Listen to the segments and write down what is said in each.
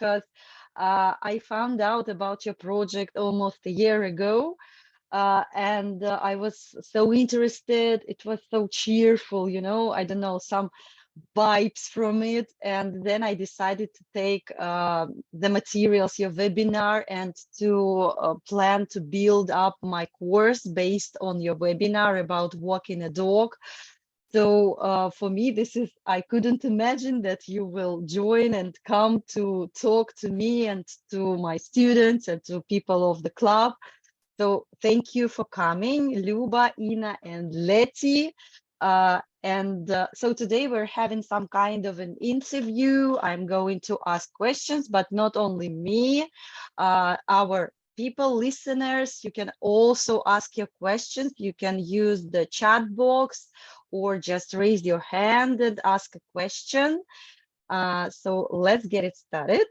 because I found out about your project almost a year ago. And I was so interested. It was so cheerful, you know, I don't know, some vibes from it. And then I decided to take the materials, your webinar, and to plan to build up my course based on your webinar about walking a dog. So for me, this is, I couldn't imagine that you will join and come to talk to me and to my students and to people of the club. So thank you for coming, Luba, Ina, and Leti. So today we're having some kind of an interview. I'm going to ask questions, but not only me, our people, listeners, you can also ask your questions. You can use the chat box or just raise your hand and ask a question. So let's get it started.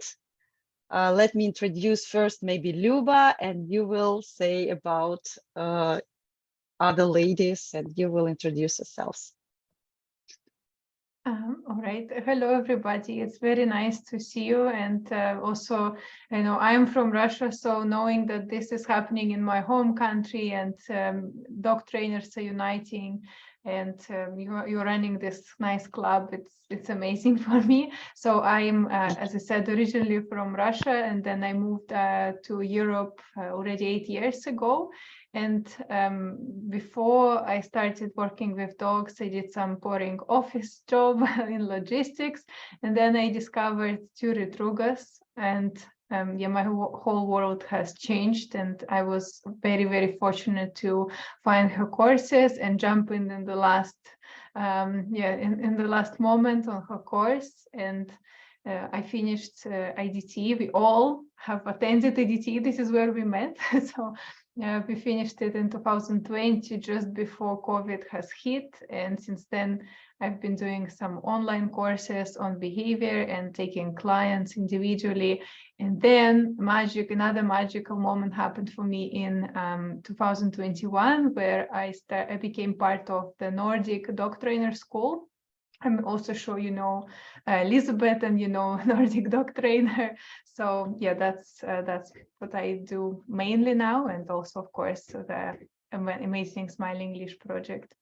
Let me introduce first maybe Luba, and you will say about other ladies, and you will introduce yourselves. All right. Hello, everybody. It's very nice to see you. And also, you know, I'm from Russia, so knowing that this is happening in my home country and dog trainers are uniting, and you're running this nice club, it's amazing for me. So I'm, as I said, originally from Russia, and then I moved to Europe already 8 years ago. And before I started working with dogs, I did some boring office job in logistics, and then I discovered Turi Trugas, and yeah, my whole world has changed, and I was very, very fortunate to find her courses and jump in the last, in the last moment on her course, and I finished IDT. We all have attended IDT. This is where we met. So we finished it in 2020, just before COVID has hit. And since then, I've been doing some online courses on behavior and taking clients individually. And then another magical moment happened for me in 2021, where I became part of the Nordic Dog Trainer School. I'm also sure you know Elizabeth, and you know Nordic Dog Trainer. So yeah, that's what I do mainly now, and also of course the amazing Smiling Leash project.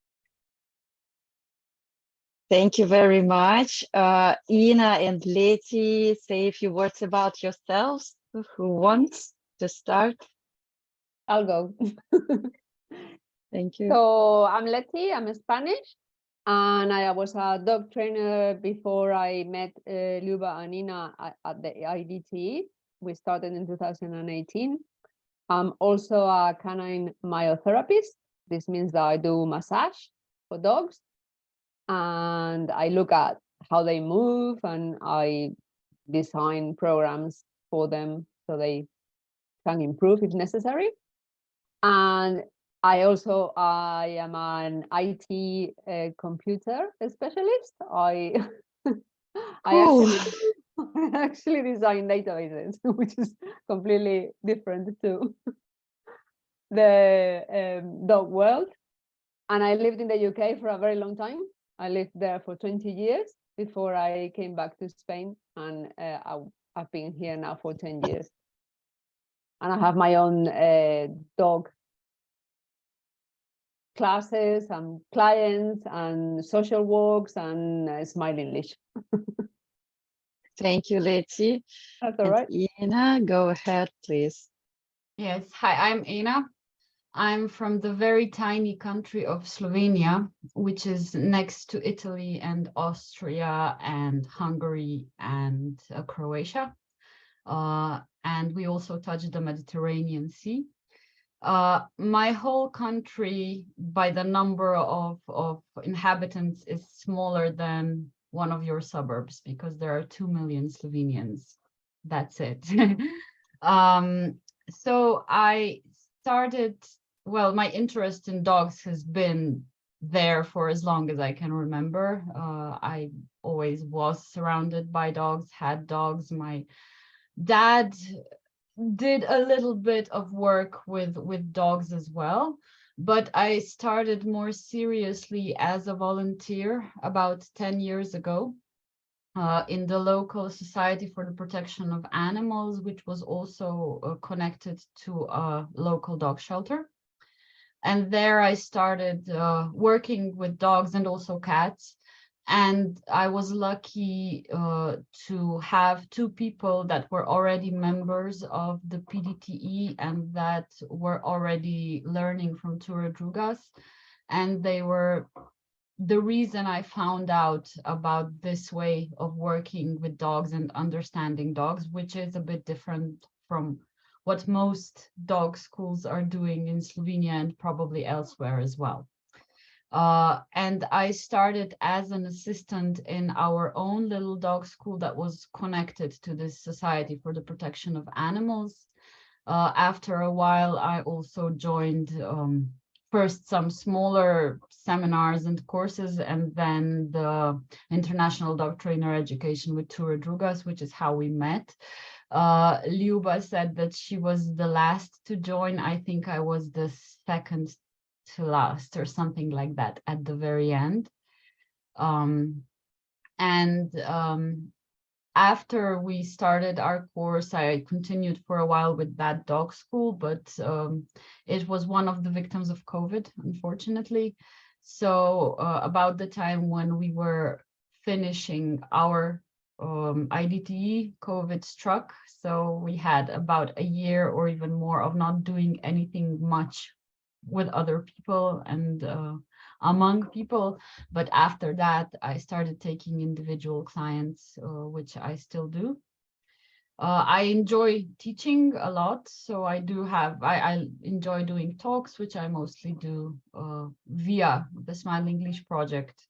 Thank you very much. Ina and Leti, say a few words about yourselves. Who wants to start? I'll go. Thank you. So I'm Leti, I'm Spanish, and I was a dog trainer before I met Luba and Ina at the IDT. We started in 2018. I'm also a canine myotherapist. This means that I do massage for dogs, and I look at how they move, and I design programs for them so they can improve if necessary. And I am an IT computer specialist. I actually design databases, which is completely different to the dog world. And I lived in the UK for a very long time. I lived there for 20 years before I came back to Spain, and I've been here now for 10 years. And I have my own dog classes and clients and social walks and Smiling Leash. Thank you, Leti. That's all right. Ina, go ahead, please. Yes, hi, I'm Ina. I'm from the very tiny country of Slovenia, which is next to Italy and Austria and Hungary and Croatia. And we also touch the Mediterranean Sea. My whole country, by the number of inhabitants, is smaller than one of your suburbs, because there are 2 million Slovenians. That's it. So I started, well, my interest in dogs has been there for as long as I can remember. I always was surrounded by dogs, had dogs. My dad did a little bit of work with dogs as well, but I started more seriously as a volunteer about 10 years ago. in the local Society for the Protection of Animals, which was also connected to a local dog shelter. And there I started working with dogs and also cats. And I was lucky to have two people that were already members of the PDTE and that were already learning from Ture Drugas. And they were the reason I found out about this way of working with dogs and understanding dogs, which is a bit different from what most dog schools are doing in Slovenia and probably elsewhere as well. And I started as an assistant in our own little dog school that was connected to this Society for the Protection of Animals. After a while, I also joined first some smaller seminars and courses, and then the International Dog Trainer Education with Ture Drugas, which is how we met. Lyuba said that she was the last to join. I think I was the second to last or something like that at the very end. After we started our course, I continued for a while with that dog school, but it was one of the victims of COVID, unfortunately. So about the time when we were finishing our IDTE, COVID struck. So we had about a year or even more of not doing anything much with other people and among people. But after that, I started taking individual clients, which I still do. I enjoy teaching a lot. So I enjoy doing talks, which I mostly do via the Smiling Leash project.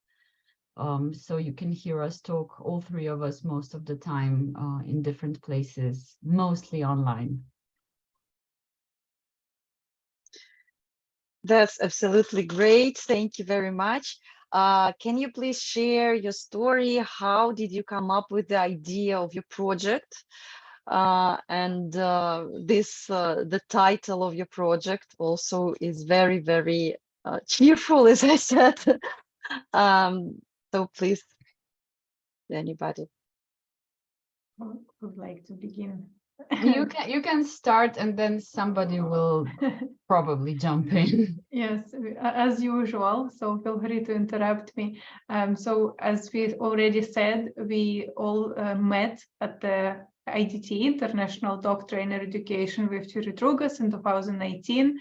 So you can hear us talk, all three of us, most of the time in different places, mostly online. That's absolutely great. Thank you very much. Can you please share your story? How did you come up with the idea of your project? The title of your project also is very, very cheerful, as I said. So please, anybody would like to begin? You can start and then somebody will probably jump in. Yes, as usual, so feel free to interrupt me. So as we already said, we all met at the IDT, International Dog Trainer Education with Ture Drugas in 2018.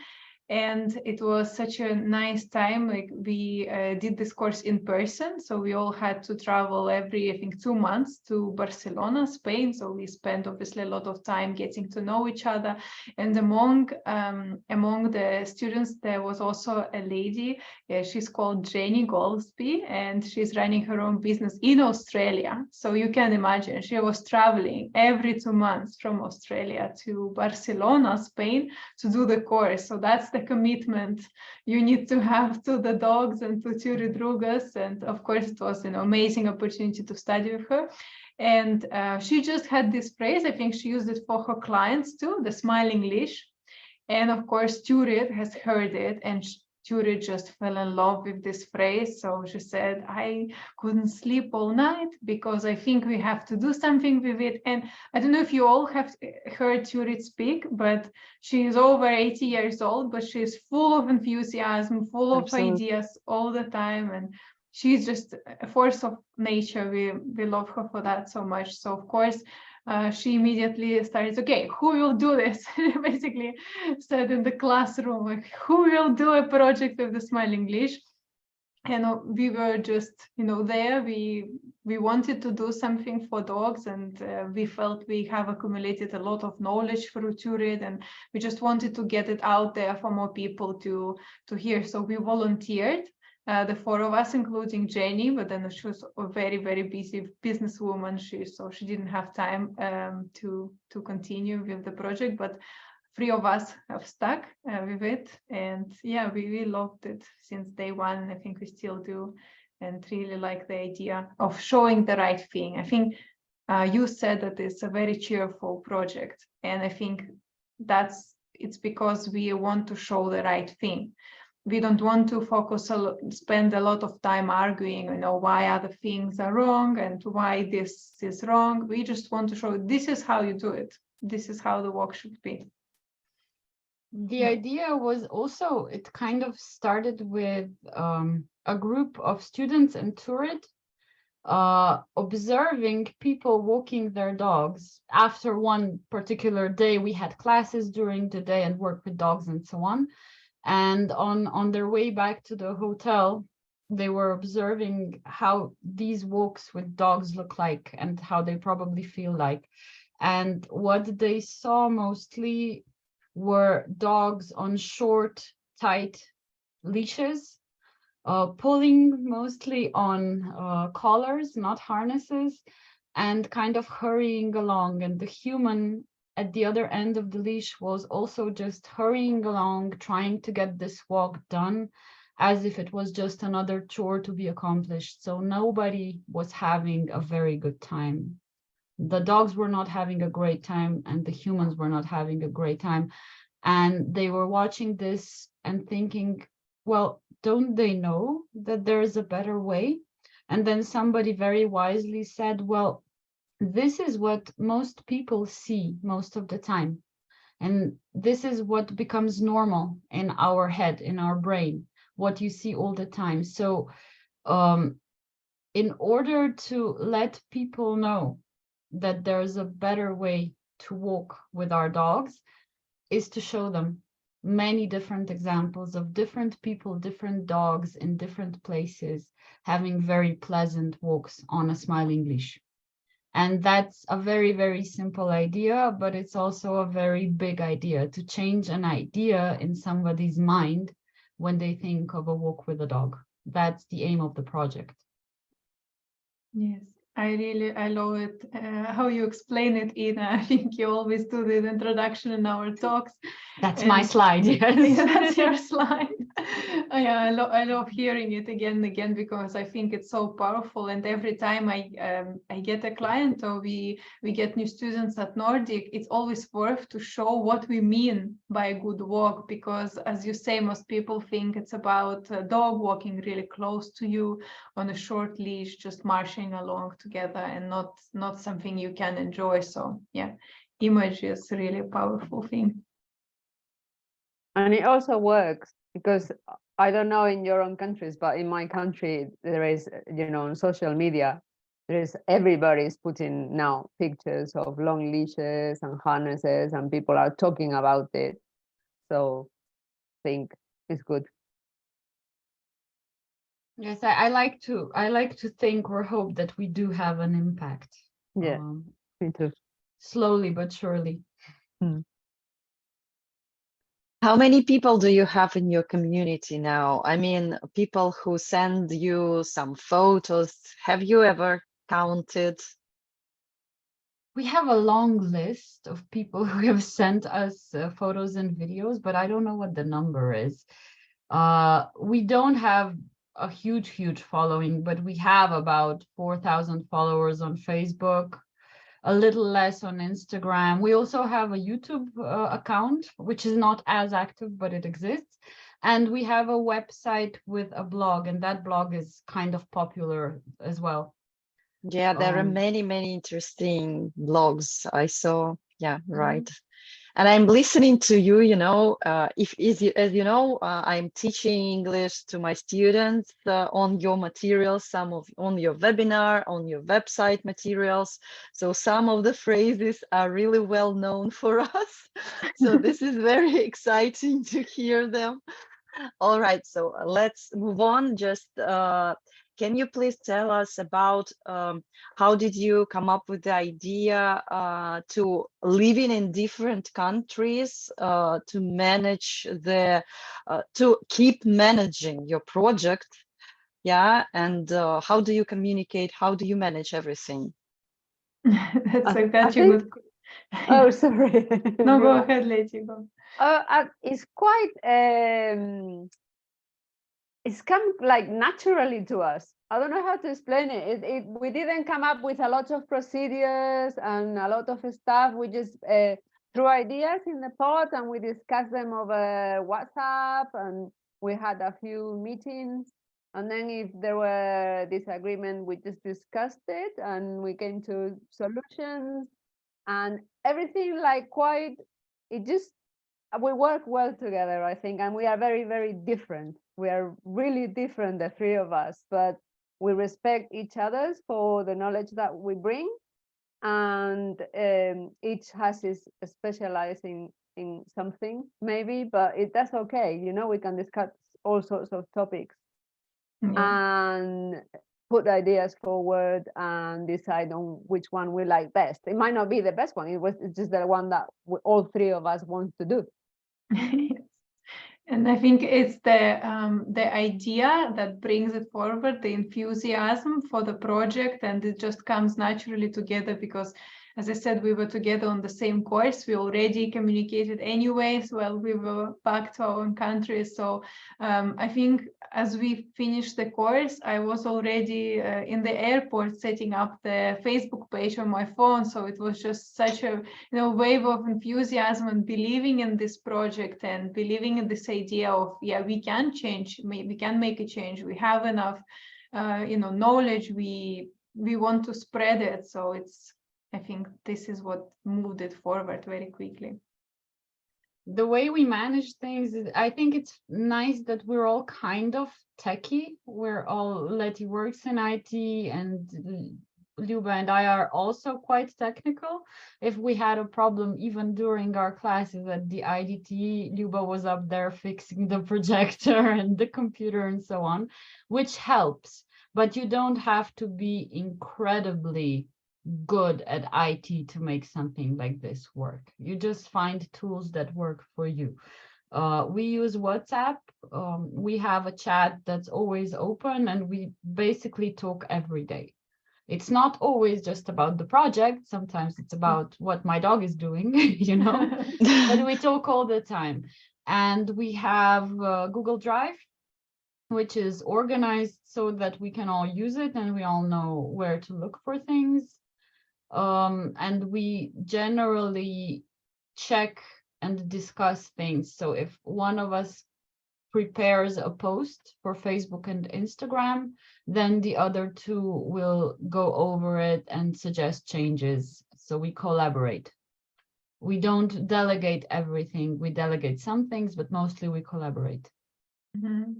And it was such a nice time. Like we did this course in person, so we all had to travel every, I think, 2 months to Barcelona, Spain. So we spent obviously a lot of time getting to know each other. And among the students, there was also a lady. She's called Jenny Goldsby, and she's running her own business in Australia. So you can imagine she was traveling every 2 months from Australia to Barcelona, Spain, to do the course. So that's the commitment you need to have to the dogs and to Ture Drugas. And of course, it was an amazing opportunity to study with her. And she just had this phrase, I think she used it for her clients too, the Smiling Leash. And of course, Ture has heard it, and Ture just fell in love with this phrase. So she said, I couldn't sleep all night because I think we have to do something with it. And I don't know if you all have heard Ture speak, but she's over 80 years old, but she's full of enthusiasm, full of ideas all the time. And she's just a force of nature. We love her for that so much. So of course, she immediately started, okay, who will do this? Basically said in the classroom, like, who will do a project with the Smiling Leash? And we were just, there. We wanted to do something for dogs, and we felt we have accumulated a lot of knowledge through Ture, and we just wanted to get it out there for more people to hear. So we volunteered. The 4 of us, including Jenny, but then she was a very, very busy businesswoman, so she didn't have time to continue with the project, but 3 of us have stuck with it. And yeah, we loved it since day one, and I think we still do, and really like the idea of showing the right thing. I think you said that it's a very cheerful project, and I think it's because we want to show the right thing. we don't want to spend a lot of time arguing, why other things are wrong and why this is wrong. We just want to show this is how you do it. This is how the walk should be. The idea was also, it kind of started with a group of students and tourists observing people walking their dogs. After one particular day, we had classes during the day and work with dogs and so on. And on their way back to the hotel, they were observing how these walks with dogs look like and how they probably feel like. And what they saw mostly were dogs on short, tight leashes, pulling mostly on collars, not harnesses, and kind of hurrying along. And the human at the other end of the leash was also just hurrying along, trying to get this walk done as if it was just another chore to be accomplished. So nobody was having a very good time. The dogs were not having a great time and the humans were not having a great time. And they were watching this and thinking, well, don't they know that there is a better way? And then somebody very wisely said, well, this is what most people see most of the time. And this is what becomes normal in our head, in our brain, what you see all the time. So in order to let people know that there's a better way to walk with our dogs is to show them many different examples of different people, different dogs in different places, having very pleasant walks on a smiling leash. And that's a very, very simple idea, but it's also a very big idea to change an idea in somebody's mind when they think of a walk with a dog. That's the aim of the project. Yes, I love it. How you explain it, Ina. I think you always do the introduction in our talks. That's my slide, yes. Yeah, that's your slide. Yeah, I love hearing it again and again because I think it's so powerful. And every time I get a client or we get new students at Nordic, it's always worth to show what we mean by a good walk, because as you say, most people think it's about a dog walking really close to you on a short leash, just marching along together, and not something you can enjoy. So yeah, image is really a powerful thing. And it also works because I don't know in your own countries, but in my country, there is, on social media, everybody's putting now pictures of long leashes and harnesses, and people are talking about it. So I think it's good. Yes, I like to think or hope that we do have an impact. Yeah, me too. Slowly but surely. How many people do you have in your community now? I mean, people who send you some photos. Have you ever counted? We have a long list of people who have sent us photos and videos, but I don't know what the number is. We don't have a huge following, but we have about 4,000 followers on Facebook, a little less on Instagram. We also have a YouTube account, which is not as active, but it exists. And we have a website with a blog, and that blog is kind of popular as well. Yeah, there are many interesting blogs I saw. Yeah, right. And I'm listening to you, as you know, I'm teaching English to my students on your materials, on your webinar, on your website materials. So some of the phrases are really well known for us. So this is very exciting to hear them. All right, so let's move on. Just can you please tell us about how did you come up with the idea to living in different countries to manage to keep managing your project? Yeah, and how do you communicate? How do you manage everything? That's a good. Oh, sorry. No, go ahead, let you go. It's quite it's come like naturally to us. I don't know how to explain it. We didn't come up with a lot of procedures and a lot of stuff. We just threw ideas in the pot and we discussed them over WhatsApp, and We had a few meetings, and then if there were disagreement, we just discussed it and we came to solutions, and everything like quite, it just, we work well together, I think, and we are very, very different. We are really different, the three of us, but we respect each other's for the knowledge that we bring, and each has his specializing in something maybe, but that's okay, you know, we can discuss all sorts of topics and put ideas forward and decide on which one we like best. It might not be the best one, it's just the one that all three of us want to do. And I think it's the idea that brings it forward, the enthusiasm for the project, and it just comes naturally together because, as I said, we were together on the same course. We already communicated anyways while we were back to our own country. So I think as we finished the course, I was already in the airport setting up the Facebook page on my phone. So it was just such a wave of enthusiasm and believing in this project and believing in this idea of, yeah, we can change, we can make a change. We have enough, knowledge. We want to spread it. So I think this is what moved it forward very quickly. The way we manage things, I think it's nice that we're all kind of techie. Letty works in IT, and Luba and I are also quite technical. If we had a problem, even during our classes at the IDT, Luba was up there fixing the projector and the computer and so on, which helps. But you don't have to be incredibly good at IT to make something like this work. You just find tools that work for you. We use WhatsApp. We have a chat that's always open, and we basically talk every day. It's not always just about the project. Sometimes it's about what my dog is doing, but we talk all the time. And we have Google Drive, which is organized so that we can all use it and we all know where to look for things. And we generally check and discuss things. So if one of us prepares a post for Facebook and Instagram, then the other two will go over it and suggest changes. So we collaborate. We don't delegate everything. We delegate some things, but mostly we collaborate. Mm-hmm.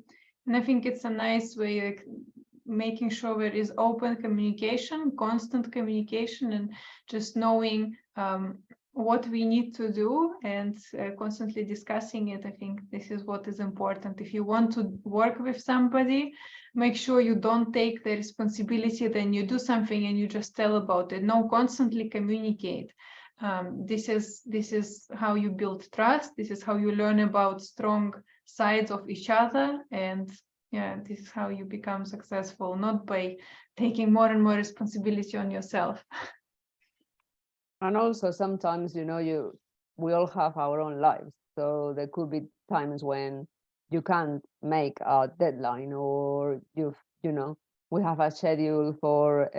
And I think it's a nice way of making sure there is open communication, constant communication, and just knowing what we need to do and constantly discussing it. I think this is what is important. If you want to work with somebody, make sure you don't take the responsibility, then you do something and you just tell about it. No, constantly communicate. This is how you build trust. This is how you learn about strong sides of each other, and yeah, this is how you become successful, not by taking more and more responsibility on yourself. And also sometimes, we all have our own lives. So there could be times when you can't make a deadline, or we have a schedule for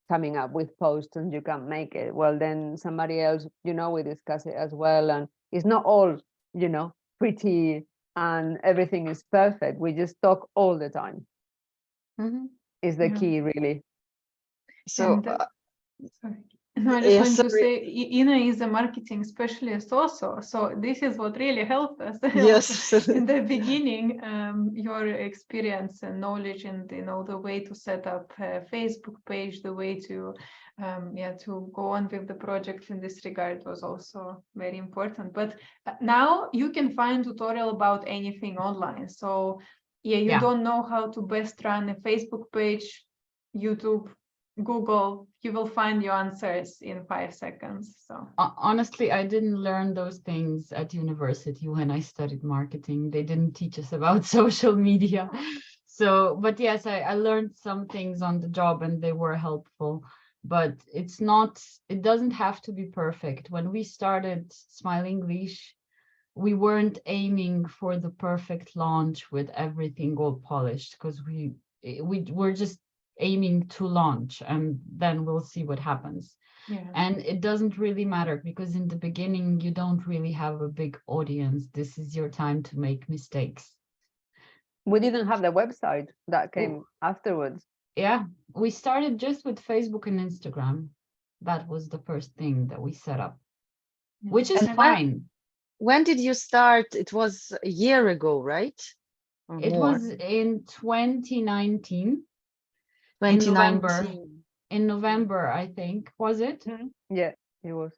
coming up with posts and you can't make it. Well, then somebody else, we discuss it as well. And it's not all, pretty and everything is perfect. We just talk all the time. Mm-hmm. Is the key, really. So sorry. No, I just wanted to say, Ina is a marketing specialist also. So this is what really helped us. Yes. In the beginning, your experience and knowledge, and the way to set up a Facebook page, the way to to go on with the project in this regard was also very important. But now you can find tutorial about anything online. So you don't know how to best run a Facebook page, YouTube, Google, you will find your answers in 5 seconds. So honestly, I didn't learn those things at university when I studied marketing. They didn't teach us about social media. So, but yes, I learned some things on the job and they were helpful, but it doesn't have to be perfect. When we started Smiling Leash, we weren't aiming for the perfect launch with everything all polished, because we were just aiming to launch and then we'll see what happens. And it doesn't really matter, because in the beginning you don't really have a big audience. This is your time to make mistakes. We didn't have the website that came afterwards. Yeah, we started just with Facebook and Instagram. That was the first thing that we set up, which is And fine. When did you start? It was a year ago, right? Or It more? was in 2019, 2019. in November, I think, was it? Yeah, it was.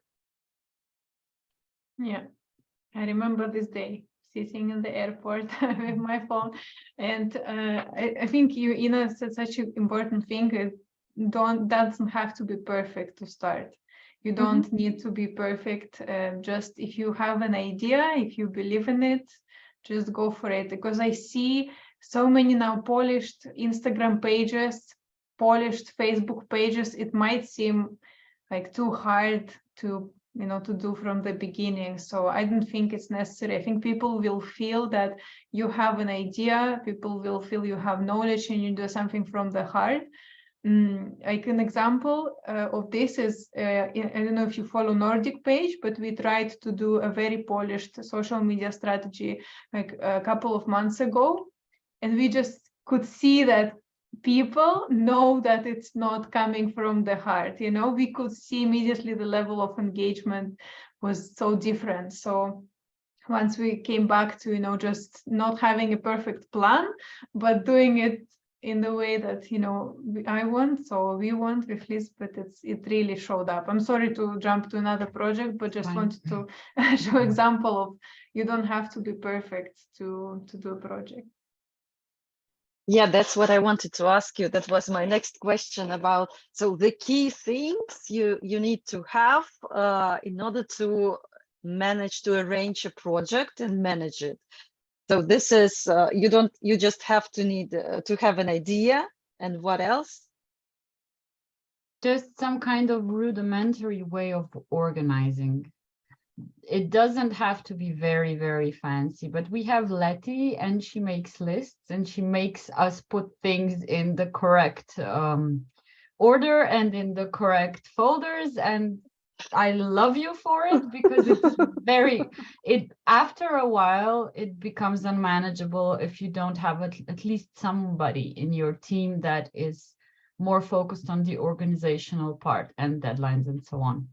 Yeah, I remember this day sitting in the airport with my phone, and I think Ina said such an important thing. It doesn't have to be perfect to start. You don't need to be perfect. Just if you have an idea, if you believe in it, just go for it. Because I see so many now polished Instagram pages, polished Facebook pages. It might seem like too hard to to do from the beginning. So I don't think it's necessary. I think people will feel that you have an idea. People will feel you have knowledge and you do something from the heart. Like an example of this is, I don't know if you follow Nordic page, but we tried to do a very polished social media strategy like a couple of months ago. And we just could see that people know that it's not coming from the heart. We could see immediately the level of engagement was so different. So once we came back to just not having a perfect plan, but doing it in the way that I want, so we want with Liz, but it really showed up. I'm sorry to jump to another project, but just wanted to show example of you don't have to be perfect to do a project. Yeah, that's what I wanted to ask you. That was my next question about, so the key things you need to have in order to manage to arrange a project and manage it. So this is, you just have to need to have an idea, and what else? Just some kind of rudimentary way of organizing. It doesn't have to be very, very fancy, but we have Letty and she makes lists and she makes us put things in the correct order and in the correct folders. And I love you for it, because it's after a while, it becomes unmanageable if you don't have at least somebody in your team that is more focused on the organizational part and deadlines and so on.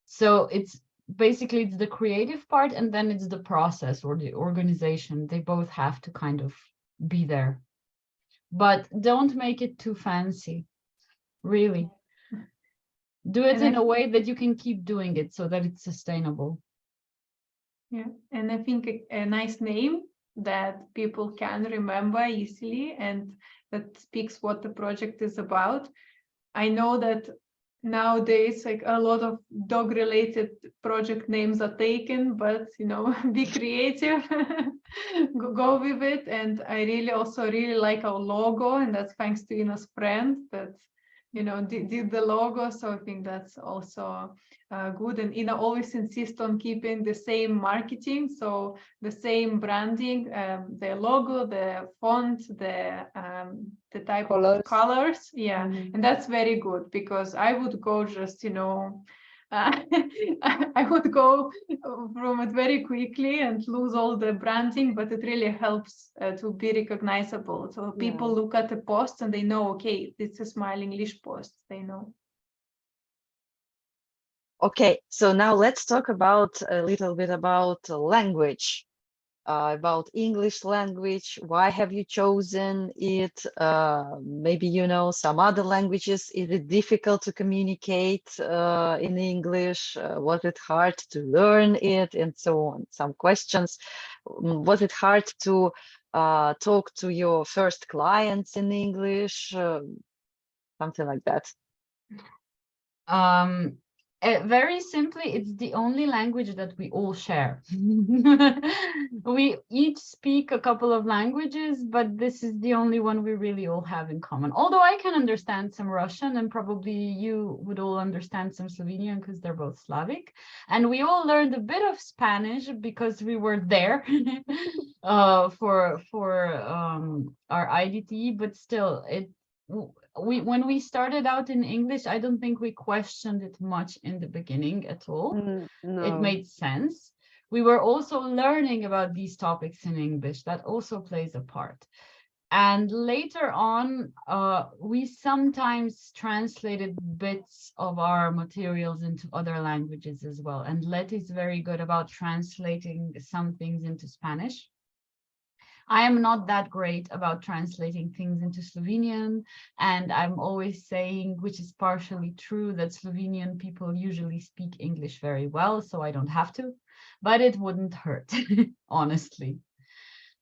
So it's the creative part, and then it's the process or the organization. They both have to kind of be there, but don't make it too fancy. Really do it in a way that you can keep doing it so that it's sustainable. Yeah, and I think a nice name that people can remember easily and that speaks what the project is about. I know that nowadays, like a lot of dog-related project names are taken, but be creative, go with it. And I really like our logo, and that's thanks to Ina's friend that did the logo. So I think that's also good. And Ina always insists on keeping the same marketing, so the same branding, the logo, the font, the type of colors. Yeah, and that's very good, because I would go just I would go from it very quickly and lose all the branding, but it really helps to be recognizable. So people look at the post and they know, okay, this is Smiling Leash post, they know. Okay, so now let's talk about a little bit about language, about English language. Why have you chosen it? Maybe some other languages. Is it difficult to communicate in English? Was it hard to learn it, and so on? Some questions. Was it hard to talk to your first clients in English? Something like that. Very simply, it's the only language that we all share. We each speak a couple of languages, but this is the only one we really all have in common. Although I can understand some Russian, and probably you would all understand some Slovenian, because they're both Slavic. And we all learned a bit of Spanish because we were there for our IDT, but still, when we started out in English, I don't think we questioned it much in the beginning at all. No. It made sense. we were also learning about these topics in English. That also plays a part. And later on, we sometimes translated bits of our materials into other languages as well. And Leti is very good about translating some things into Spanish. I am not that great about translating things into Slovenian, and I'm always saying, which is partially true, that Slovenian people usually speak English very well, so I don't have to, but it wouldn't hurt, honestly.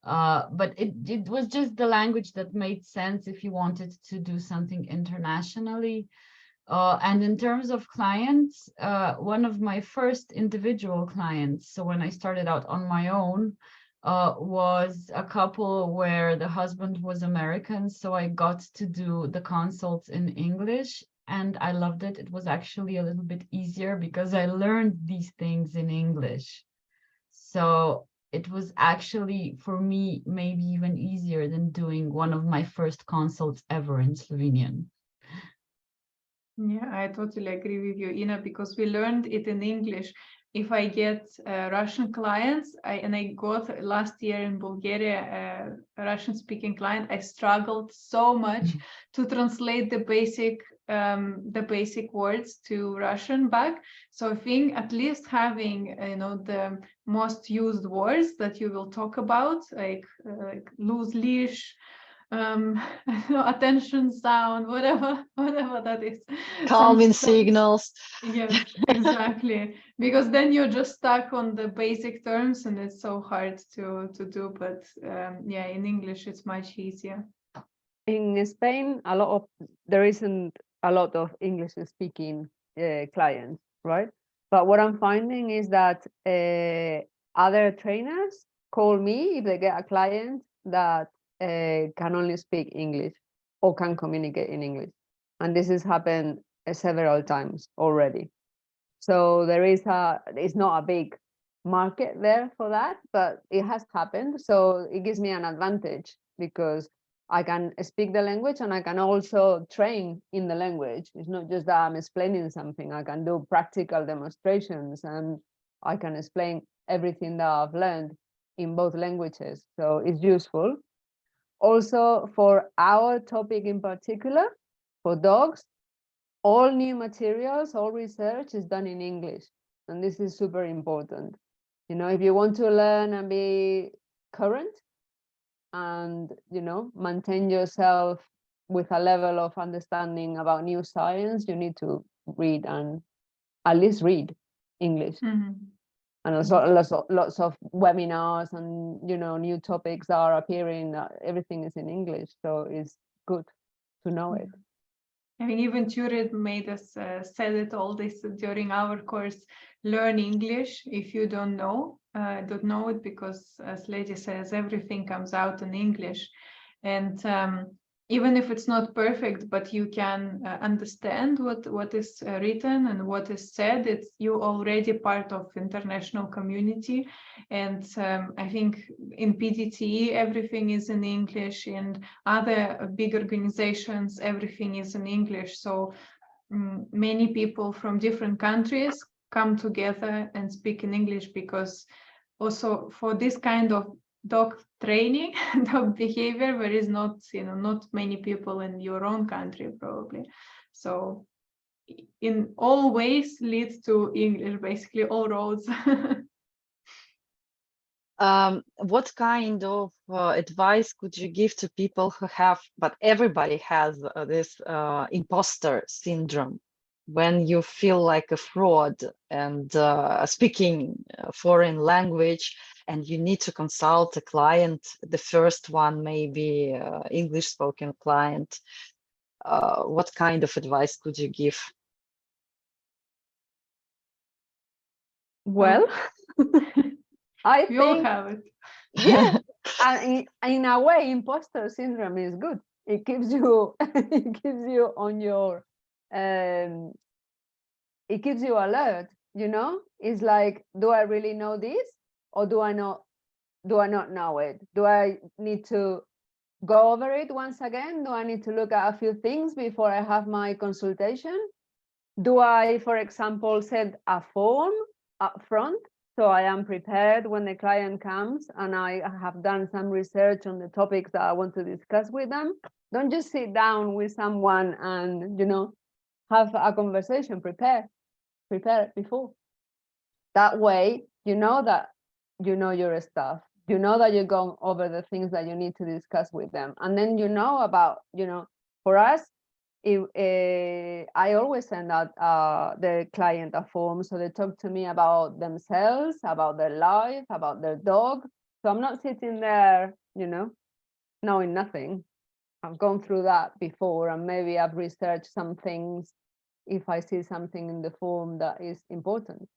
But it was just the language that made sense if you wanted to do something internationally. And in terms of clients, one of my first individual clients, so when I started out on my own, was a couple where the husband was American, so I got to do the consults in English, and I loved it. It was actually a little bit easier because I learned these things in English. So it was actually, for me, maybe even easier than doing one of my first consults ever in Slovenian. Yeah, I totally agree with you, Ina, because we learned it in English. If I get Russian clients, I got last year in Bulgaria a Russian-speaking client, I struggled so much to translate the basic words to Russian back. So I think at least having the most used words that you will talk about, like loose leash, attention sound, whatever that is, Calming signals. Yeah, exactly, because then you're just stuck on the basic terms and it's so hard to do, but yeah, in English it's much easier. In Spain, there isn't a lot of English speaking clients, right? But what I'm finding is that other trainers call me if they get a client that can only speak English or can communicate in English. And this has happened several times already. So it's not a big market there for that, but it has happened. So it gives me an advantage because I can speak the language and I can also train in the language. It's not just that I'm explaining something. I can do practical demonstrations and I can explain everything that I've learned in both languages. So it's useful. Also, for our topic in particular, for dogs, all new materials, all research is done in English. And this is super important. If you want to learn and be current and, maintain yourself with a level of understanding about new science, you need to read and at least read English. Mm-hmm. And also lots of webinars and, new topics are appearing. Everything is in English. So it's good to know it. I mean, even Turid made us said it all this during our course, learn English if you don't know it, because as Lady says, everything comes out in English. And even if it's not perfect, but you can understand what is written and what is said, you're already part of international community. And I think in PDT, everything is in English. In other big organizations, everything is in English. So many people from different countries come together and speak in English, because also for this kind of dog training, dog behavior, there is not many people in your own country probably. So in all ways leads to English, basically all roads. What kind of advice could you give to people who have, but everybody has this imposter syndrome, when you feel like a fraud and speaking foreign language, and you need to consult a client, the first one maybe English spoken client? What kind of advice could you give? Well, I think all have it. Yeah, in a way, imposter syndrome is good. It keeps you, on your, it keeps you alert. It's like, do I really know this, or do I not know it? Do I need to go over it once again? Do I need to look at a few things before I have my consultation? Do I, for example, send a form up front So I am prepared when the client comes, and I have done some research on the topics that I want to discuss with them. Don't just sit down with someone and, have a conversation. Prepare before. That way, you know that you know your stuff. You know that you're going over the things that you need to discuss with them. And then about, for us, I always send out the client a form, so they talk to me about themselves, about their life, about their dog. So I'm not sitting there, knowing nothing. I've gone through that before, and maybe I've researched some things if I see something in the form that is important.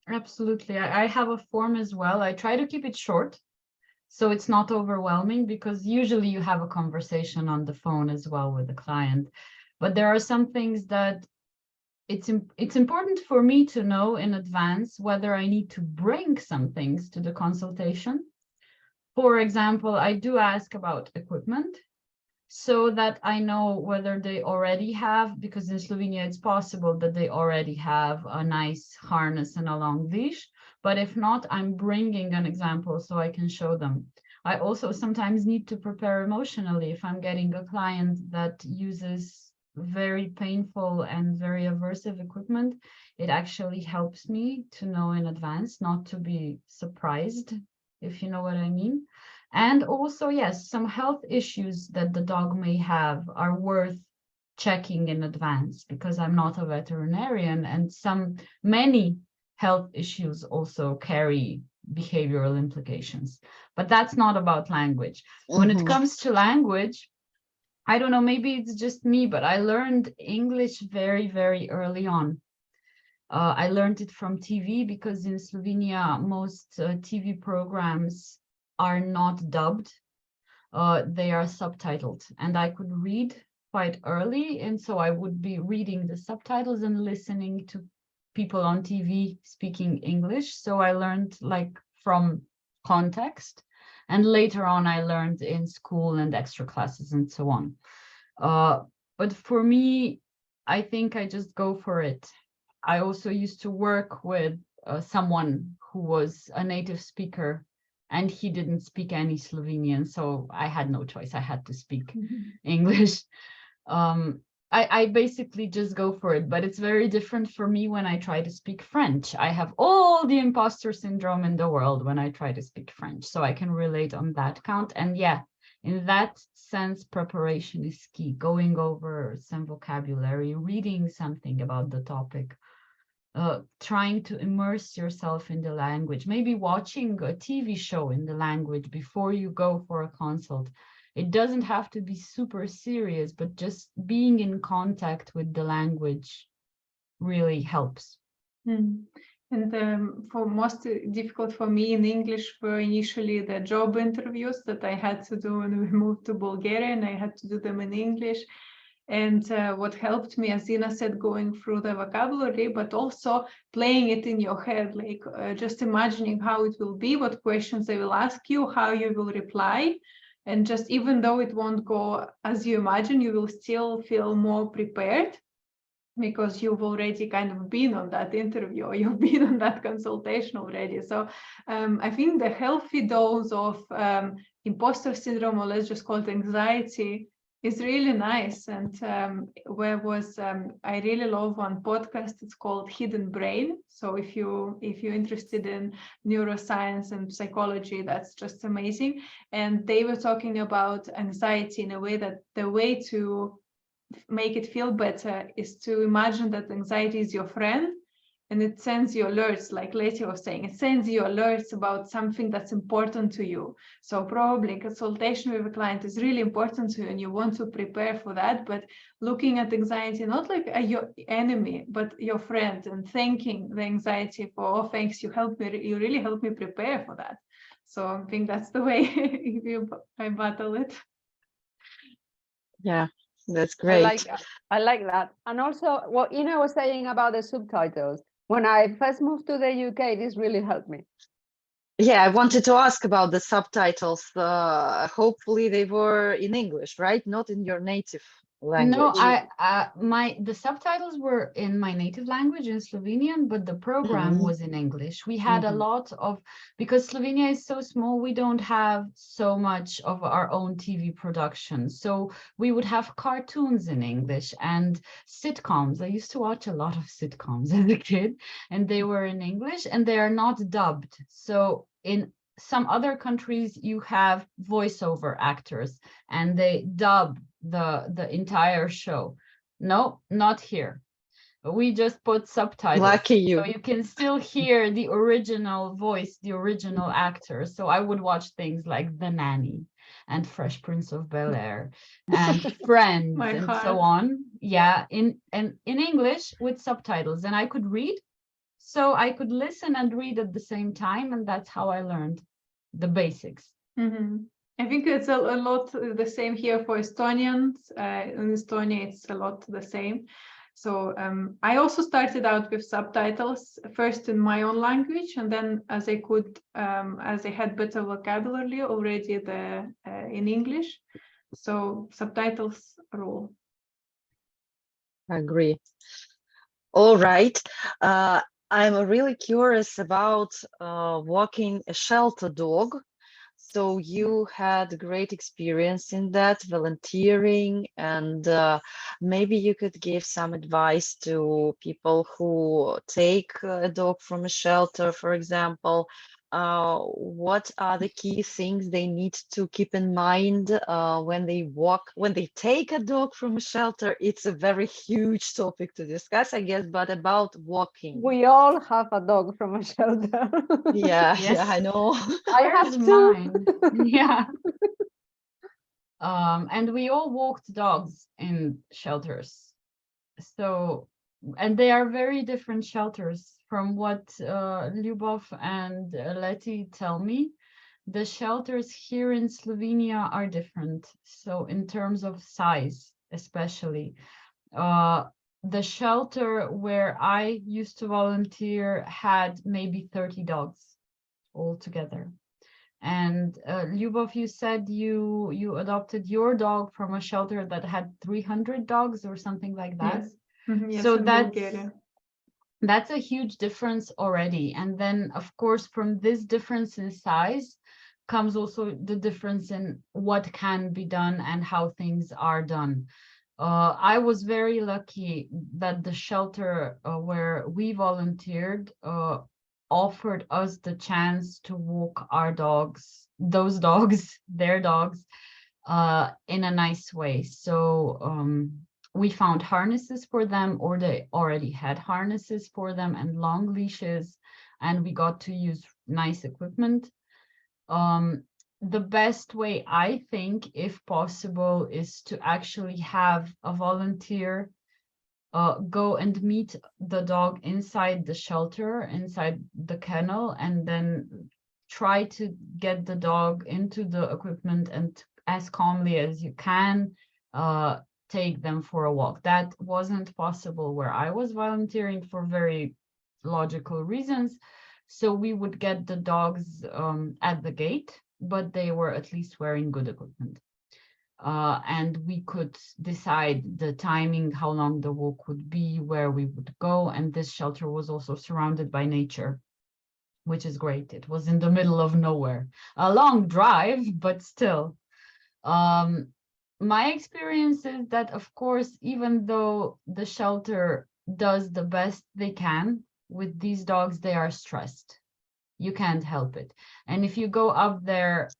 Absolutely. I have a form as well. I try to keep it short, so it's not overwhelming, because usually you have a conversation on the phone as well with the client. But there are some things that it's important for me to know in advance whether I need to bring some things to the consultation. For example, I do ask about equipment, so that I know whether they already have, because in Slovenia it's possible that they already have a nice harness and a long leash. But if not, I'm bringing an example so I can show them. I also sometimes need to prepare emotionally. If I'm getting a client that uses very painful and very aversive equipment, it actually helps me to know in advance, not to be surprised, if you know what I mean. And also, yes, some health issues that the dog may have are worth checking in advance, because I'm not a veterinarian, and many health issues also carry behavioral implications. But that's not about language. When it comes to language, I don't know, maybe it's just me, but I learned English very, very early on. I learned it from TV, because in Slovenia, most TV programs are not dubbed. They are subtitled, and I could read quite early. And so I would be reading the subtitles and listening to people on TV speaking English. So I learned from context, and later on I learned in school and extra classes and so on. But for me, I think I just go for it. I also used to work with someone who was a native speaker, and he didn't speak any Slovenian, so I had no choice. I had to speak English. I basically just go for it, but it's very different for me when I try to speak French. I have all the imposter syndrome in the world when I try to speak French, so I can relate on that count. And yeah, in that sense, preparation is key. Going over some vocabulary, reading something about the topic, trying to immerse yourself in the language, maybe watching a TV show in the language before you go for a consult. It doesn't have to be super serious, but just being in contact with the language really helps. And for most difficult for me in English were initially the job interviews that I had to do when we moved to Bulgaria, and I had to do them in English. And what helped me, as Ina said, going through the vocabulary, but also playing it in your head, just imagining how it will be, what questions they will ask you, how you will reply. And just even though it won't go as you imagine, you will still feel more prepared, because you've already kind of been on that interview, or you've been on that consultation already. So I think the healthy dose of imposter syndrome, or let's just call it anxiety, is really nice. And I really love one podcast. It's called Hidden Brain. So if you're interested in neuroscience and psychology, that's just amazing. And they were talking about anxiety in a way that the way to make it feel better is to imagine that anxiety is your friend, and it sends you alerts, like Leti was saying, it sends you alerts about something that's important to you. So probably consultation with a client is really important to you, and you want to prepare for that, but looking at anxiety not like your enemy, but your friend, and thanking the anxiety for, oh, thanks, you really helped me prepare for that. So I think that's the way I battle it. Yeah, that's great. I like that. And also what Ina was saying about the subtitles. When I first moved to the UK, this really helped me. Yeah, I wanted to ask about the subtitles. Hopefully they were in English, right? Not in your native language? No, the subtitles were in my native language in Slovenian, but the program was in English. We had a lot of, because Slovenia is so small, we don't have so much of our own TV production. So we would have cartoons in English and sitcoms. I used to watch a lot of sitcoms as a kid, and they were in English and they are not dubbed. So in some other countries, you have voiceover actors and they dub the entire show. No, not here. We just put subtitles. Lucky you. So you can still hear the original voice, the original actor. So I would watch things like The Nanny and Fresh Prince of Bel-Air and Friends and so on. Yeah, in English with subtitles, and I could read. So I could listen and read at the same time, and that's how I learned the basics. I think it's a lot the same here for Estonians. In Estonia, it's a lot the same. So I also started out with subtitles, first in my own language, and then as I could, as I had better vocabulary already in English. So subtitles rule. I agree. All right. I'm really curious about walking a shelter dog. So you had great experience in that, volunteering, and maybe you could give some advice to people who take a dog from a shelter, for example. What are the key things they need to keep in mind when they take a dog from a shelter? It's a very huge topic to discuss, I guess, but about walking. We all have a dog from a shelter. Yeah, Yes. I know. I have Hers too. mine. Yeah. And we all walked dogs in shelters. So, and they are very different shelters from what Lyubov and Leti tell me. The shelters here in Slovenia are different. So in terms of size, especially, the shelter where I used to volunteer had maybe 30 dogs altogether. And Lyubov, you said you adopted your dog from a shelter that had 300 dogs or something like that. Yes. Yes, So in Bulgaria. that's a huge difference already. And then, of course, from this difference in size comes also the difference in what can be done and how things are done. I was very lucky that the shelter where we volunteered offered us the chance to walk our dogs, those dogs, their dogs, in a nice way. So we found harnesses for them, or they already had harnesses for them and long leashes, and we got to use nice equipment. The best way, I think, if possible, is to actually have a volunteer go and meet the dog inside the shelter, inside the kennel, and then try to get the dog into the equipment and as calmly as you can take them for a walk. That wasn't possible where I was volunteering for very logical reasons. So we would get the dogs at the gate, but they were at least wearing good equipment. And we could decide the timing, how long the walk would be, where we would go. And this shelter was also surrounded by nature, which is great. It was in the middle of nowhere. A long drive, but still. My experience is that, of course, even though the shelter does the best they can with these dogs, they are stressed. You can't help it. And if you go up there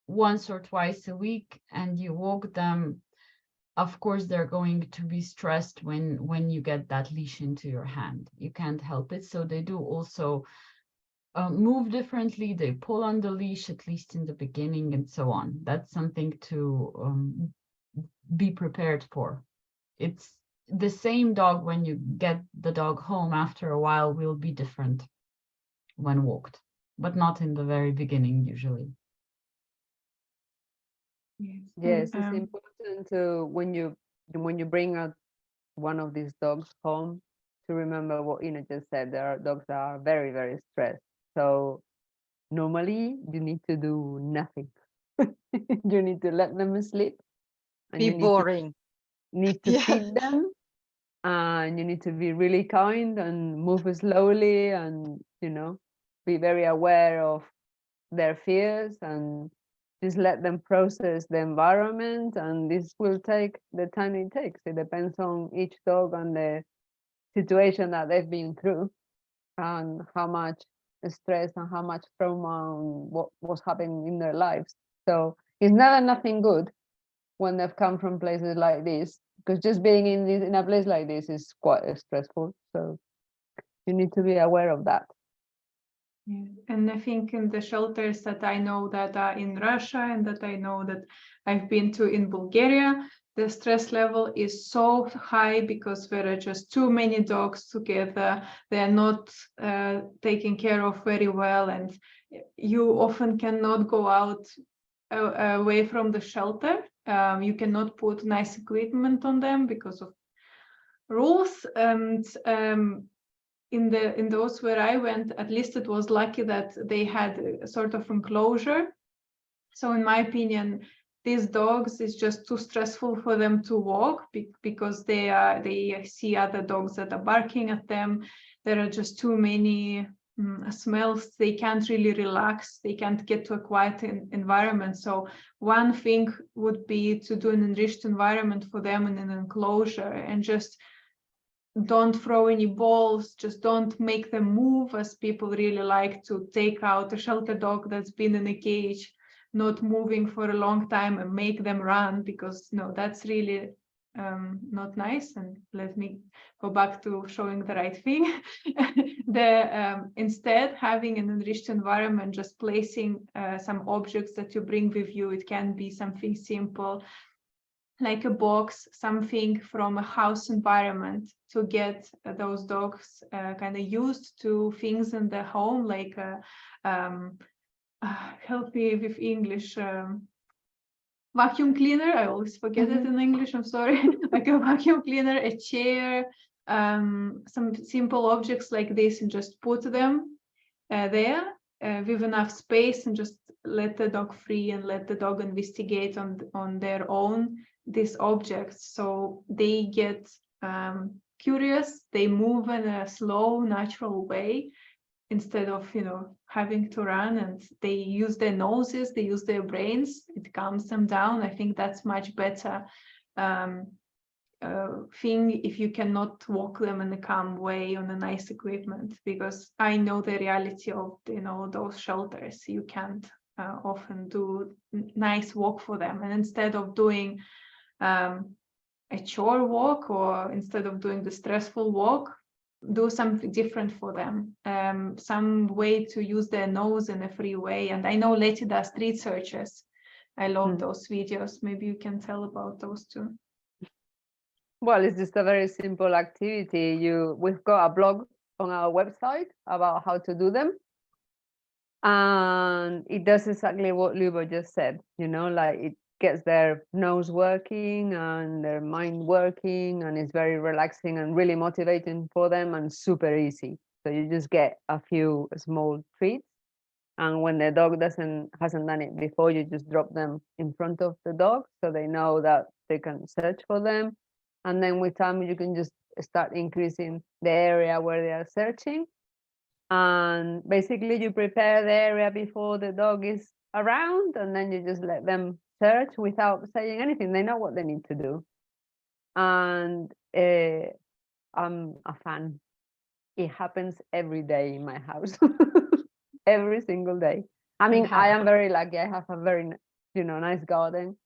once or twice a week and you walk them, of course they're going to be stressed when you get that leash into your hand. You can't help it. So they do also move differently. They pull on the leash, at least in the beginning, and so on. That's something to be prepared for. It's the same dog when you get the dog home after a while will be different when walked, but not in the very beginning usually. Yes, it's important to when you bring one of these dogs home to remember what Ina just said. There are dogs that are very, very stressed. So normally you need to do nothing. You need to let them sleep. And Be boring. need to feed them, and you need to be really kind and move slowly, and be very aware of their fears, and just let them process the environment. And this will take the time it takes. It depends on each dog and the situation that they've been through, and how much stress and how much trauma and what was happening in their lives. So it's never nothing good when they've come from places like this, because just being in a place like this is quite stressful. So you need to be aware of that. Yeah. And I think in the shelters that I know that are in Russia and that I know that I've been to in Bulgaria, the stress level is so high because there are just too many dogs together. They're not taken care of very well, and you often cannot go out away from the shelter. You cannot put nice equipment on them because of rules. And in those where I went, at least it was lucky that they had a sort of enclosure. So in my opinion, these dogs is just too stressful for them to walk because they see other dogs that are barking at them. There are just too many smells. They can't really relax. They can't get to a quiet environment. So one thing would be to do an enriched environment for them in an enclosure, and just don't throw any balls, just don't make them move, as people really like to take out a shelter dog that's been in a cage, not moving for a long time, and make them run, because no, that's really not nice. And let me go back to showing the right thing. Instead, having an enriched environment, just placing some objects that you bring with you. It can be something simple, like a box, something from a house environment, to get those dogs kind of used to things in the home, like help me with English, vacuum cleaner. I always forget it in English, I'm sorry. Like a vacuum cleaner, a chair, some simple objects like this, and just put them there with enough space, and just let the dog free and let the dog investigate on their own these objects. So they get curious, they move in a slow, natural way, instead of having to run, and they use their noses, they use their brains. It calms them down. I think that's much better thing if you cannot walk them in a calm way on a nice equipment, because I know the reality of those shelters. You can't often do nice walk for them, and instead of doing a chore walk, or instead of doing the stressful walk, do something different for them, some way to use their nose in a free way. And I know Leti does street searches. I love those videos. Maybe you can tell about those too. Well, it's just a very simple activity. We've got a blog on our website about how to do them, and it does exactly what Luba just said. Like, it gets their nose working and their mind working, and it's very relaxing and really motivating for them, and super easy. So you just get a few small treats, and when the dog hasn't done it before, you just drop them in front of the dog so they know that they can search for them. And then with time, you can just start increasing the area where they are searching, and basically you prepare the area before the dog is around, and then you just let them search without saying anything. They know what they need to do. And I'm a fan. It happens every day in my house. Every single day. I mean, I am very lucky. I have a very nice garden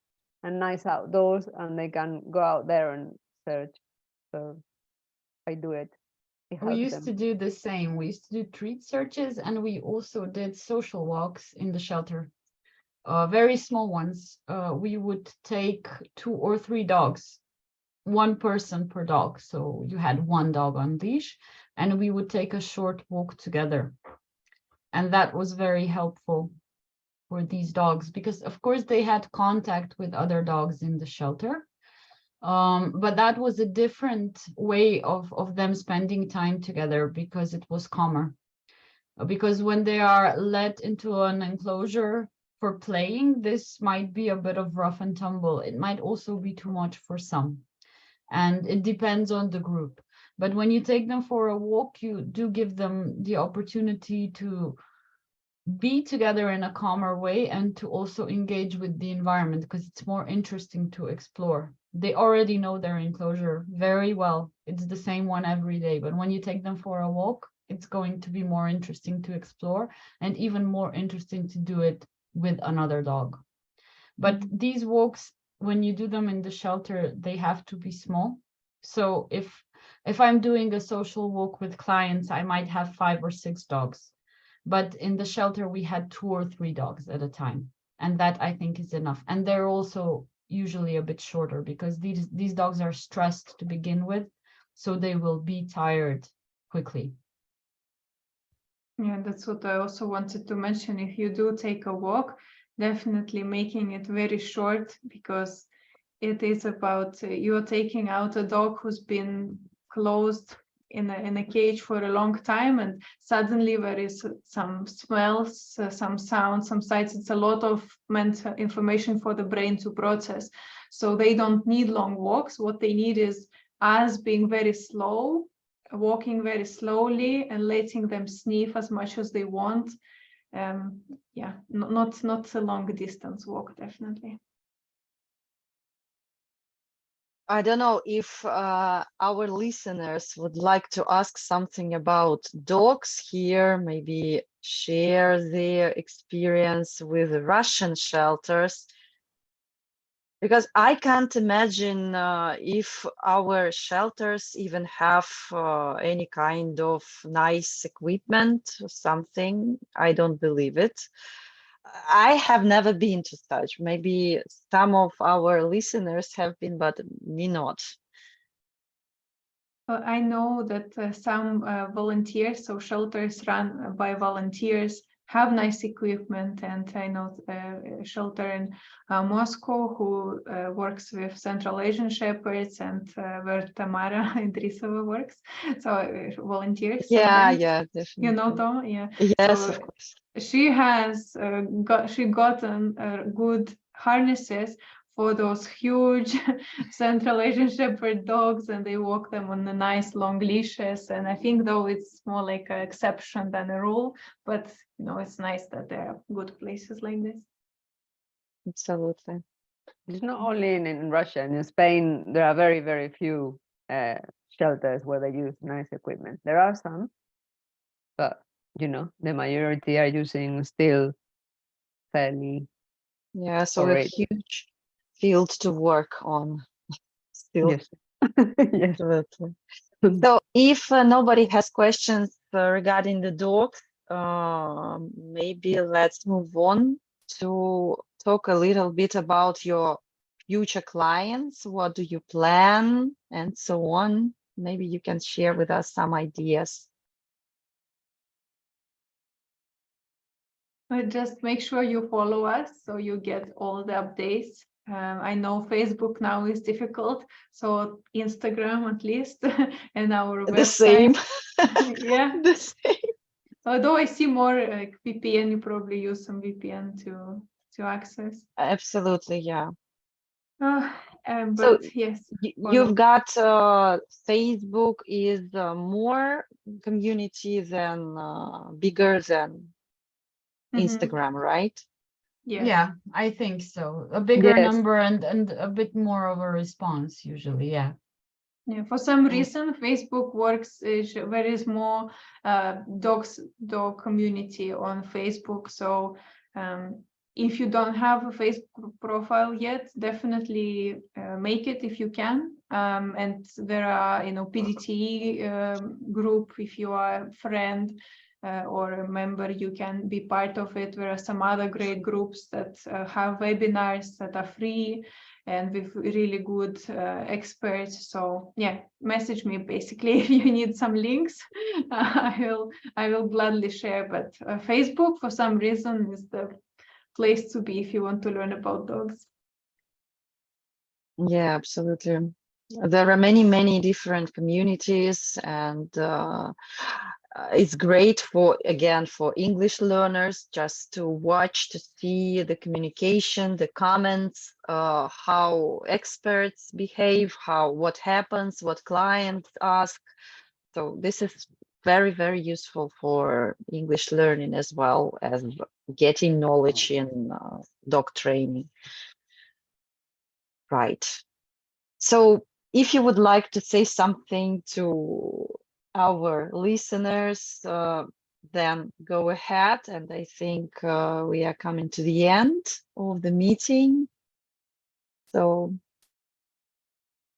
and nice outdoors, and they can go out there and search. So I do it. We used to do the same. We used to do treat searches, and we also did social walks in the shelter. Very small ones. We would take 2 or 3 dogs, one person per dog. So you had one dog on leash, and we would take a short walk together. And that was very helpful for these dogs, because of course they had contact with other dogs in the shelter. But that was a different way of them spending time together, because it was calmer. Because when they are let into an enclosure for playing, this might be a bit of rough and tumble. It might also be too much for some. and it depends on the group. But when you take them for a walk, you do give them the opportunity to be together in a calmer way and to also engage with the environment, because it's more interesting to explore. They already know their enclosure very well. It's the same one every day, but when you take them for a walk, it's going to be more interesting to explore and even more interesting to do it with another dog. But these walks, when you do them in the shelter, they have to be small. So if I'm doing a social walk with clients, I might have 5 or 6 dogs. But in the shelter, we had 2 or 3 dogs at a time. And that, I think, is enough. And they're also usually a bit shorter because these dogs are stressed to begin with. So they will be tired quickly. Yeah, that's what I also wanted to mention. If you do take a walk, definitely making it very short, because it is about you're taking out a dog who's been closed in a cage for a long time, and suddenly there is some smells, some sounds, some sights. It's a lot of mental information for the brain to process. So they don't need long walks. What they need is us being very slow, walking very slowly, and letting them sniff as much as they want. Yeah, not a long distance walk, definitely. I don't know if our listeners would like to ask something about dogs here, maybe share their experience with the Russian shelters. Because I can't imagine if our shelters even have any kind of nice equipment or something. I don't believe it. I have never been to such. Maybe some of our listeners have been, but me not. I know that some volunteers, so shelters run by volunteers, have nice equipment, and I know a shelter in Moscow who works with Central Asian Shepherds, and where Tamara Idrisova works. So volunteers. Yeah, Sometimes. yeah, definitely. You know Tom? Yeah. Yes, So of course. she has gotten good harnesses for those huge Central Asian Shepherd dogs, and they walk them on the nice long leashes. And I think, though, it's more like an exception than a rule, but it's nice that there are good places like this. Absolutely. It's not only in Russia. In Spain, there are very, very few shelters where they use nice equipment. There are some, but the majority are using still fairly. Yeah, so a Alright. huge field to work on still. Yes. Yes. Absolutely. So if nobody has questions regarding the dogs, maybe let's move on to talk a little bit about your future clients. What do you plan and so on? Maybe you can share with us some ideas. Just make sure you follow us so you get all the updates. I know Facebook now is difficult, so Instagram at least, and our website. The same. Yeah. The same. Although I see more like VPN, you probably use some VPN to access. Absolutely, yeah. But So yes, you've got Facebook is more community than bigger than Instagram, right? Yes. Yeah, I think so. A bigger Yes. number and a bit more of a response usually. Yeah. Yeah, for some reason, Facebook works. There is more dog community on Facebook. So if you don't have a Facebook profile yet, definitely make it if you can. And there are, PDT group. If you are a friend or a member, you can be part of it. There are some other great groups that have webinars that are free and with really good experts. So yeah, message me basically if you need some links. I will gladly share. But Facebook, for some reason, is the place to be if you want to learn about dogs. Yeah, absolutely. There are many different communities, and it's great for, again, for English learners, just to watch, to see the communication, the comments, how experts behave, what happens, what clients ask. So this is very, very useful for English learning as well as getting knowledge in dog training. Right. So if you would like to say something to our listeners, then go ahead. And I think we are coming to the end of the meeting. So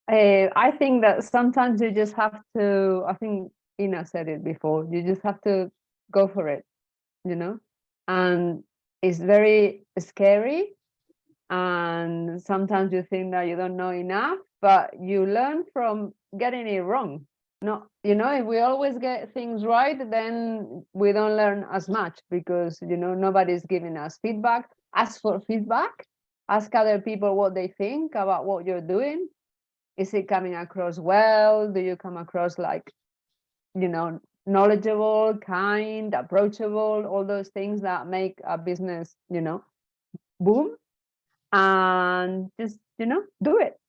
I think that sometimes you just have to, I think Ina said it before, you just have to go for it, you know, and it's very scary. And sometimes you think that you don't know enough, but you learn from getting it wrong. No, you know, if we always get things right, then we don't learn as much because, you know, nobody's giving us feedback. Ask for feedback, ask other people what they think about what you're doing. Is it coming across well? Do you come across like, you know, knowledgeable, kind, approachable, all those things that make a business, you know, boom? And just, you know, do it.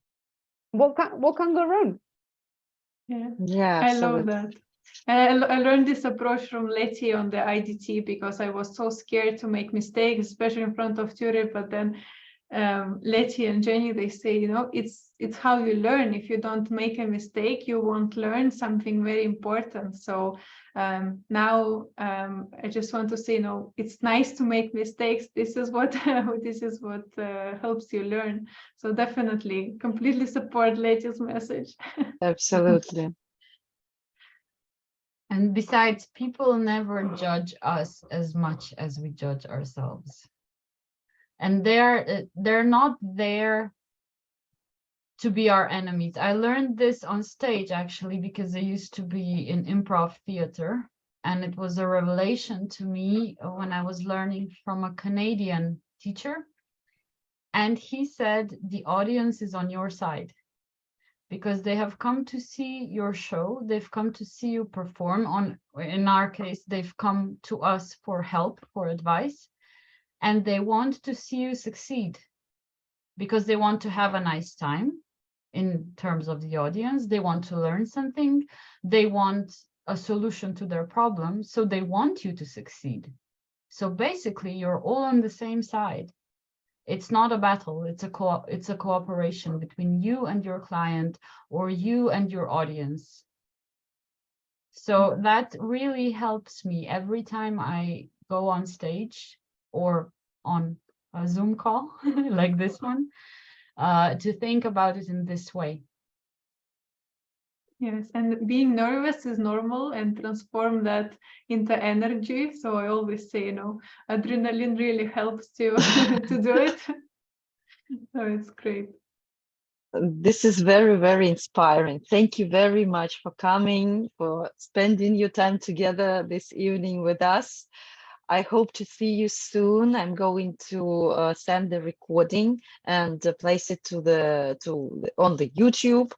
What can go wrong? Yeah, I love that. And I learned this approach from Letty on the IDT because I was so scared to make mistakes, especially in front of tutor. But then Letty and Jenny, they say, you know, it's how you learn. If you don't make a mistake, you won't learn something very important. So now I just want to say, you know, it's nice to make mistakes. This is what helps you learn. So definitely, completely support Letty's message. absolutely. And besides, people never judge us as much as we judge ourselves. And they're not there to be our enemies. I learned this on stage, actually, because I used to be in improv theater. And it was a revelation to me when I was learning from a Canadian teacher. And he said, the audience is on your side because they have come to see your show. They've come to see you perform. In our case, they've come to us for help, for advice. And they want to see you succeed because they want to have a nice time in terms of the audience. They want to learn something. They want a solution to their problem. So they want you to succeed. So basically, you're all on the same side. It's not a battle. It's a cooperation between you and your client or you and your audience. So that really helps me every time I go on stage or on a Zoom call like this one, to think about it in this way. Yes, and being nervous is normal and transform that into energy. So I always say, you know, adrenaline really helps to to do it. So it's great. This is very, very inspiring. Thank you very much for coming, for spending your time together this evening with us. I hope to see you soon. I'm going to send the recording and place it on the YouTube,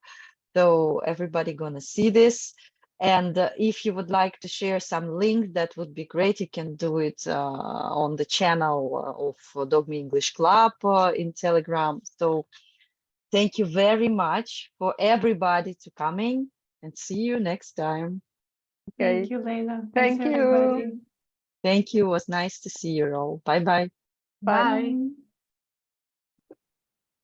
so everybody gonna see this. And if you would like to share some links, that would be great. You can do it on the channel of DogMeEnglish Club in Telegram. So thank you very much for everybody to coming, and see you next time. Okay. Thank you, Leila. Thank Thanks, you. everybody. Thank you. It was nice to see you all. Bye-bye. Bye. Bye.